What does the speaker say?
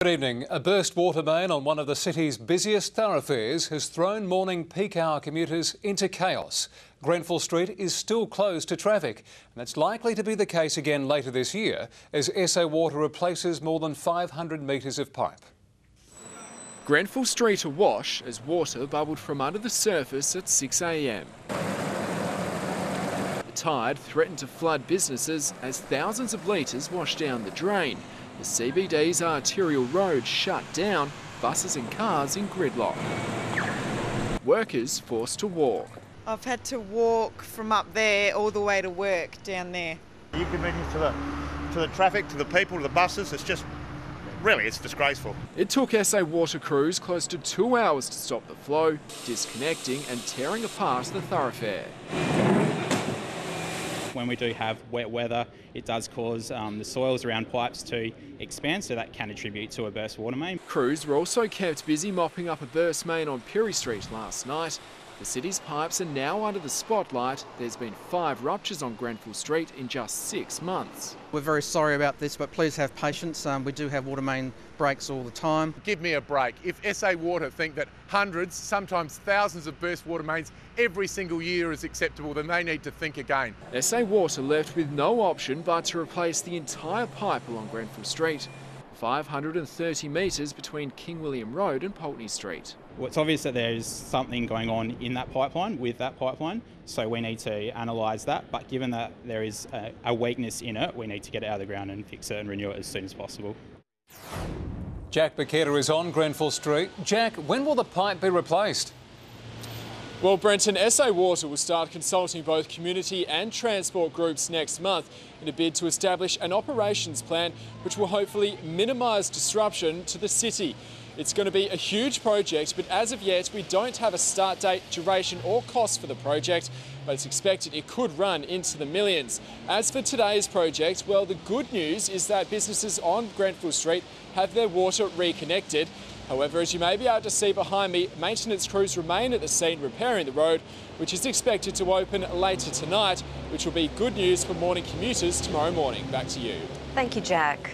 Good evening. A burst water main on one of the city's busiest thoroughfares has thrown morning peak hour commuters into chaos. Grenfell Street is still closed to traffic, and that's likely to be the case again later this year as SA Water replaces more than 500 metres of pipe. Grenfell Street awash as water bubbled from under the surface at 6 a.m. The tide threatened to flood businesses as thousands of litres washed down the drain. The CBD's arterial road shut down, buses and cars in gridlock. Workers forced to walk. I've had to walk from up there all the way to work down there. Inconvenience to the traffic, to the people, to the buses. It's just, really, it's disgraceful. It took SA Water crews close to 2 hours to stop the flow, disconnecting and tearing apart the thoroughfare. When we do have wet weather, it does cause the soils around pipes to expand, so that can attribute to a burst water main. Crews were also kept busy mopping up a burst main on Perry Street last night. The city's pipes are now under the spotlight. There's been 5 ruptures on Grenfell Street in just 6 months. We're very sorry about this, but please have patience. We do have water main breaks all the time. Give me a break. If SA Water think that hundreds, sometimes thousands of burst water mains every single year is acceptable, then they need to think again. SA Water left with no option but to replace the entire pipe along Grenfell Street, 530 metres between King William Road and Pulteney Street. Well, it's obvious that there's something going on in that pipeline, with that pipeline, so we need to analyse that. But given that there is a weakness in it, we need to get it out of the ground and fix it and renew it as soon as possible. Jack Baketa is on Grenfell Street. Jack, when will the pipe be replaced? Well, Brenton, SA Water will start consulting both community and transport groups next month in a bid to establish an operations plan which will hopefully minimise disruption to the city. It's going to be a huge project, but as of yet, we don't have a start date, duration or cost for the project, but it's expected it could run into the millions. As for today's project, well, the good news is that businesses on Grenfell Street have their water reconnected. However, as you may be able to see behind me, maintenance crews remain at the scene repairing the road, which is expected to open later tonight, which will be good news for morning commuters tomorrow morning. Back to you. Thank you, Jack.